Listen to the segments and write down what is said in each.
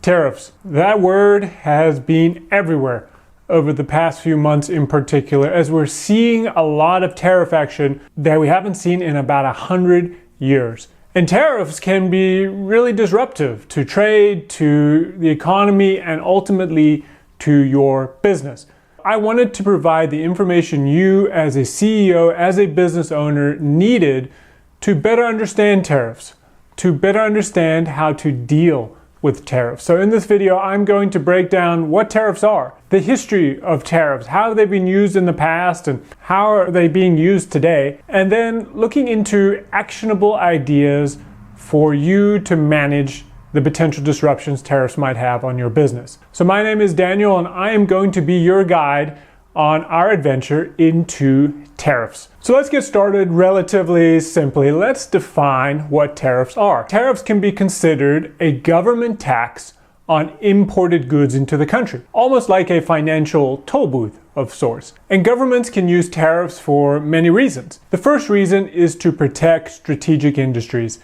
Tariffs. That word has been everywhere over the past few months in particular, as we're seeing a lot of tariff action that we haven't seen in about 100 years. And tariffs can be really disruptive to trade, to the economy, and ultimately to your business. I wanted to provide the information you as a CEO, as a business owner needed to better understand tariffs, to better understand how to deal with tariffs. So in this video, I'm going to break down what tariffs are, the history of tariffs, how they've been used in the past and how are they being used today, and then looking into actionable ideas for you to manage the potential disruptions tariffs might have on your business. So my name is Daniel and I am going to be your guide on our adventure into tariffs. So let's get started relatively simply. Let's define what tariffs are. Tariffs can be considered a government tax on imported goods into the country, almost like a financial toll booth of sorts. And governments can use tariffs for many reasons. The first reason is to protect strategic industries.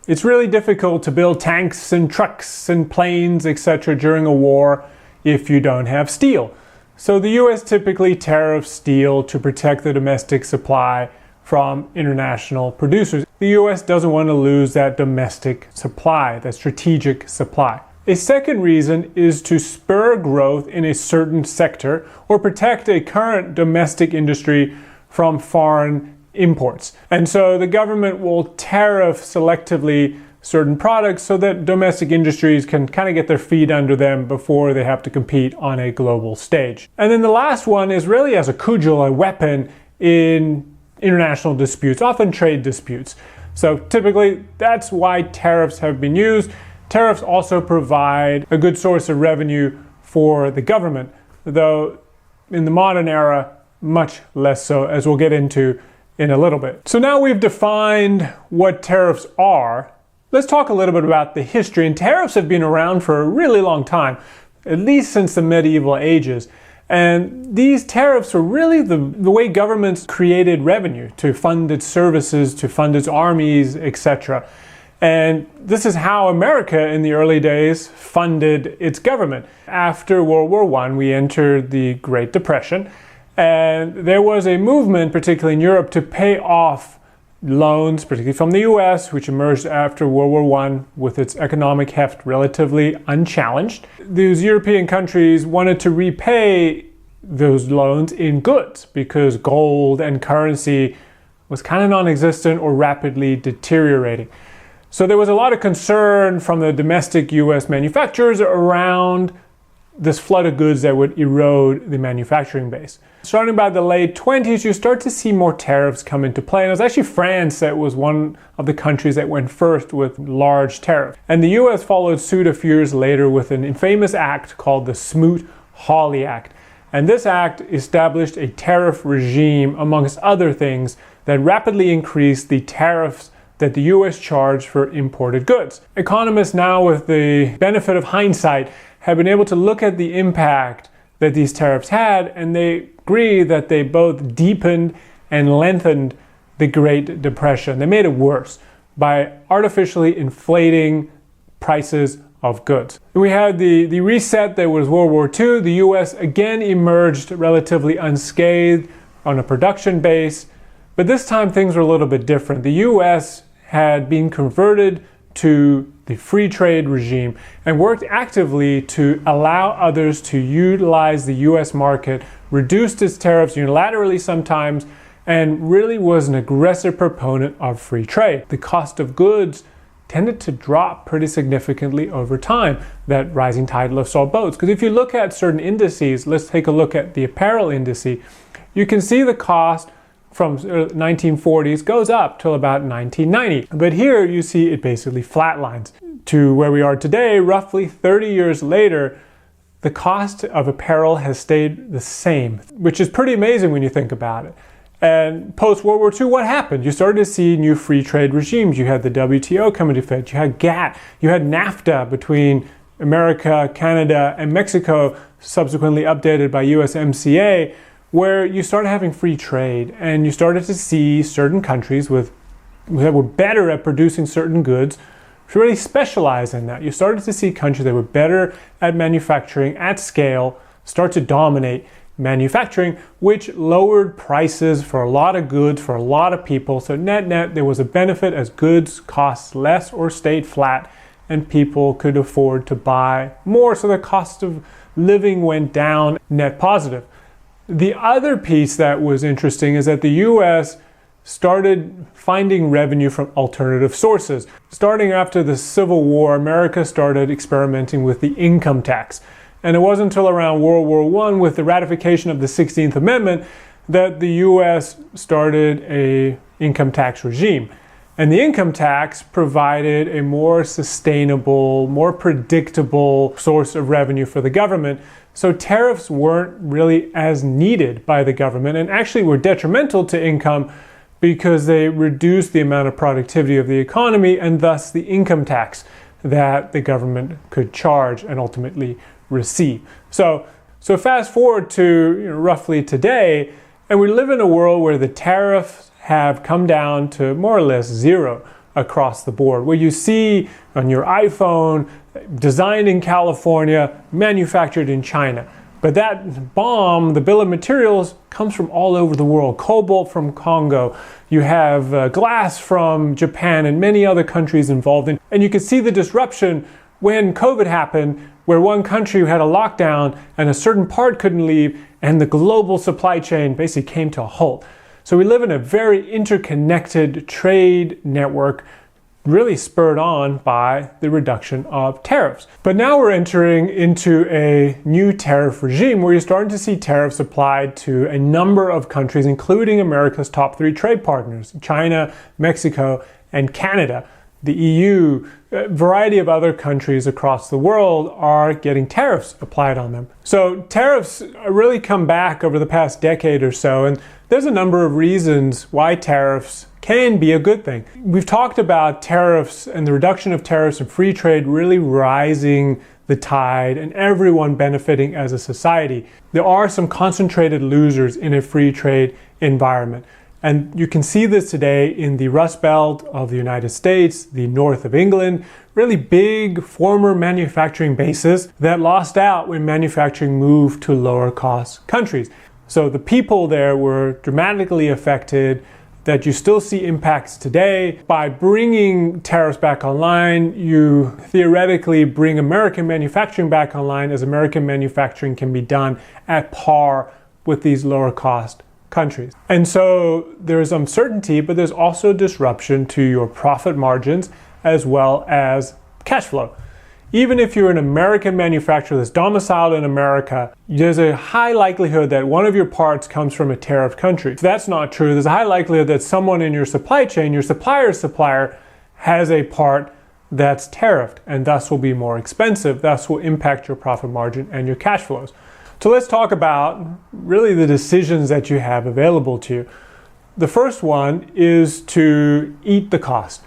It's really difficult to build tanks and trucks and planes, etc. during a war if you don't have steel. So the US typically tariffs steel to protect the domestic supply from international producers. The US doesn't want to lose that domestic supply, that strategic supply. A second reason is to spur growth in a certain sector or protect a current domestic industry from foreign imports. And so the government will tariff selectively certain products so that domestic industries can kind of get their feet under them before they have to compete on a global stage. And then the last one is really as a cudgel, a weapon in international disputes, often trade disputes. So typically that's why tariffs have been used. Tariffs also provide a good source of revenue for the government, though in the modern era, much less so, as we'll get into in a little bit. So now we've defined what tariffs are. Let's talk a little bit about the history. And tariffs have been around for a really long time, at least since the medieval ages. And these tariffs were really the way governments created revenue to fund its services, to fund its armies, etc. And this is how America in the early days funded its government. After World War I, we entered the Great Depression, and there was a movement, particularly in Europe, to pay off loans, particularly from the US, which emerged after World War I with its economic heft relatively unchallenged. These European countries wanted to repay those loans in goods because gold and currency was kind of non-existent or rapidly deteriorating. So there was a lot of concern from the domestic US manufacturers around this flood of goods that would erode the manufacturing base. Starting by the late 20s, you start to see more tariffs come into play. And it was actually France that was one of the countries that went first with large tariffs. And the US followed suit a few years later with an infamous act called the Smoot-Hawley Act. And this act established a tariff regime, amongst other things, that rapidly increased the tariffs that the US charged for imported goods. Economists now, with the benefit of hindsight, have been able to look at the impact that these tariffs had, and they agree that they both deepened and lengthened the Great Depression. They made it worse by artificially inflating prices of goods. We had the reset that was World War II. The US again emerged relatively unscathed on a production base, but this time things were a little bit different. The US had been converted to the free trade regime and worked actively to allow others to utilize the US market, reduced its tariffs unilaterally sometimes, and really was an aggressive proponent of free trade. The cost of goods tended to drop pretty significantly over time. That rising tide lifts all boats. Because if you look at certain indices, let's take a look at the apparel indice, you can see the cost from 1940s goes up till about 1990. But here you see it basically flatlines to where we are today. Roughly 30 years later, the cost of apparel has stayed the same, which is pretty amazing when you think about it. And post-World War II, what happened? You started to see new free trade regimes. You had the WTO come into effect. You had GATT. You had NAFTA between America, Canada, and Mexico, subsequently updated by USMCA, where you started having free trade, and you started to see certain countries that were better at producing certain goods really specialize in that. You started to see countries that were better at manufacturing at scale start to dominate manufacturing, which lowered prices for a lot of goods for a lot of people. So net, there was a benefit as goods cost less or stayed flat and people could afford to buy more. So the cost of living went down, net positive. The other piece that was interesting is that the US started finding revenue from alternative sources. Starting after the Civil War, America started experimenting with the income tax. And it wasn't until around World War I, with the ratification of the 16th Amendment, that the US started an income tax regime. And the income tax provided a more sustainable, more predictable source of revenue for the government. So tariffs weren't really as needed by the government and actually were detrimental to income because they reduced the amount of productivity of the economy and thus the income tax that the government could charge and ultimately receive. So fast forward to roughly today, and we live in a world where the tariffs have come down to more or less zero across the board, where you see on your iPhone, designed in California, manufactured in China. But that BOM, the bill of materials, comes from all over the world. Cobalt from Congo. You have glass from Japan and many other countries involved in. And you could see the disruption when COVID happened, where one country had a lockdown and a certain part couldn't leave, and the global supply chain basically came to a halt. So we live in a very interconnected trade network, really spurred on by the reduction of tariffs. But now we're entering into a new tariff regime where you're starting to see tariffs applied to a number of countries, including America's top 3 trade partners, China, Mexico, and Canada. The EU, a variety of other countries across the world are getting tariffs applied on them. So tariffs really come back over the past decade or so, and there's a number of reasons why tariffs can be a good thing. We've talked about tariffs and the reduction of tariffs and free trade really rising the tide and everyone benefiting as a society. There are some concentrated losers in a free trade environment. And you can see this today in the Rust Belt of the United States, the north of England, really big former manufacturing bases that lost out when manufacturing moved to lower cost countries. So the people there were dramatically affected, that you still see impacts today. By bringing tariffs back online, you theoretically bring American manufacturing back online, as American manufacturing can be done at par with these lower cost countries. And so there's uncertainty, but there's also disruption to your profit margins as well as cash flow. Even if you're an American manufacturer that's domiciled in America, there's a high likelihood that one of your parts comes from a tariff country. If that's not true, there's a high likelihood that someone in your supply chain, your supplier's supplier, has a part that's tariffed and thus will be more expensive, thus will impact your profit margin and your cash flows. So let's talk about really the decisions that you have available to you. The first one is to eat the cost.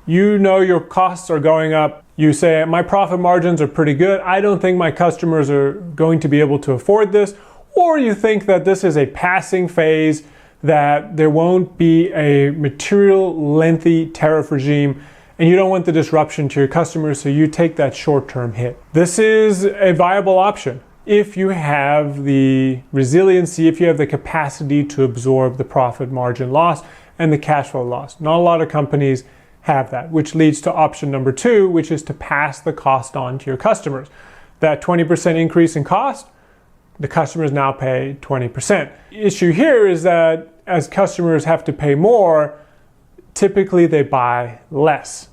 You know your costs are going up. You say, my profit margins are pretty good. I don't think my customers are going to be able to afford this. Or you think that this is a passing phase, that there won't be a material lengthy tariff regime, and you don't want the disruption to your customers, so you take that short-term hit. This is a viable option if you have the resiliency, if you have the capacity to absorb the profit margin loss and the cash flow loss. Not a lot of companies have that, which leads to option number 2, which is to pass the cost on to your customers. That 20% increase in cost, the customers now pay 20%. The issue here is that as customers have to pay more, typically they buy less.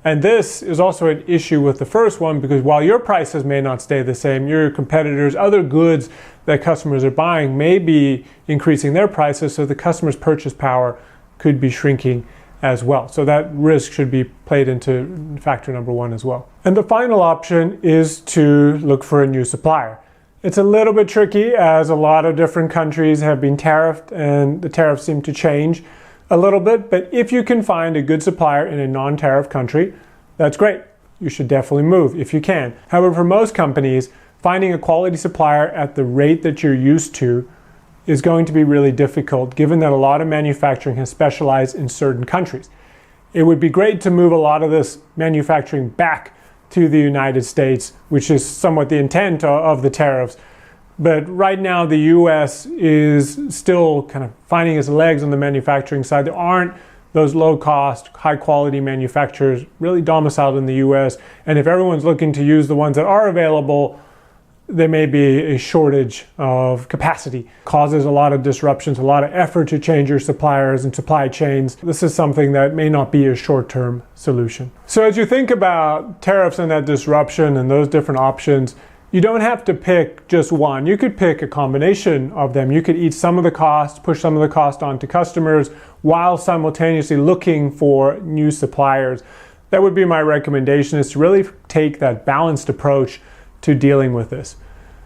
And this is also an issue with the first one, because while your prices may not stay the same, your competitors, other goods that customers are buying may be increasing their prices, so the customer's purchase power could be shrinking as well. So that risk should be played into factor number 1 as well. And the final option is to look for a new supplier. It's a little bit tricky, as a lot of different countries have been tariffed and the tariffs seem to change a little bit, but if you can find a good supplier in a non-tariff country, that's great. You should definitely move if you can. However, for most companies, finding a quality supplier at the rate that you're used to is going to be really difficult, given that a lot of manufacturing has specialized in certain countries. It would be great to move a lot of this manufacturing back to the United States, which is somewhat the intent of the tariffs. But right now, the US is still kind of finding its legs on the manufacturing side. There aren't those low-cost, high-quality manufacturers really domiciled in the US. And if everyone's looking to use the ones that are available, there may be a shortage of capacity. Causes a lot of disruptions, a lot of effort to change your suppliers and supply chains. This is something that may not be a short-term solution. So as you think about tariffs and that disruption and those different options, you don't have to pick just one. You could pick a combination of them. You could eat some of the cost, push some of the cost onto customers while simultaneously looking for new suppliers. That would be my recommendation, is to really take that balanced approach to dealing with this.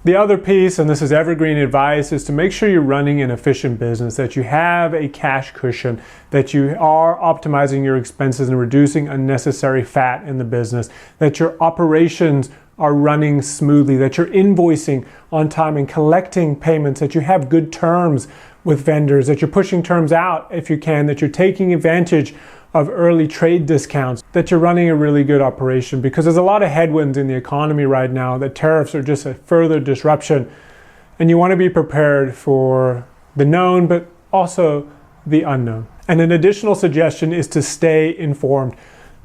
The other piece, and this is evergreen advice, is to make sure you're running an efficient business, that you have a cash cushion, that you are optimizing your expenses and reducing unnecessary fat in the business, that your operations are running smoothly, that you're invoicing on time and collecting payments, that you have good terms with vendors, that you're pushing terms out if you can, that you're taking advantage of early trade discounts, that you're running a really good operation, because there's a lot of headwinds in the economy right now. That tariffs are just a further disruption, and you want to be prepared for the known but also the unknown. And an additional suggestion is to stay informed.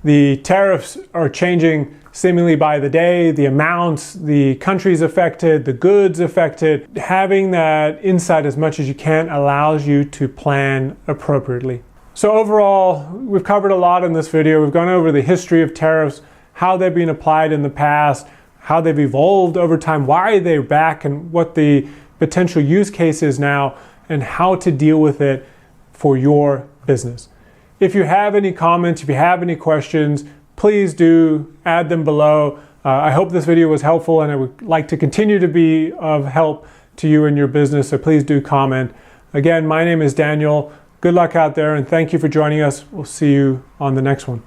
The tariffs are changing seemingly by the day, the amounts, the countries affected, the goods affected. Having that insight as much as you can allows you to plan appropriately. So overall, we've covered a lot in this video. We've gone over the history of tariffs, how they've been applied in the past, how they've evolved over time, why they're back, and what the potential use case is now, and how to deal with it for your business. If you have any comments, if you have any questions, please do add them below. I hope this video was helpful, and I would like to continue to be of help to you and your business, so please do comment. Again, my name is Daniel. Good luck out there, and thank you for joining us. We'll see you on the next one.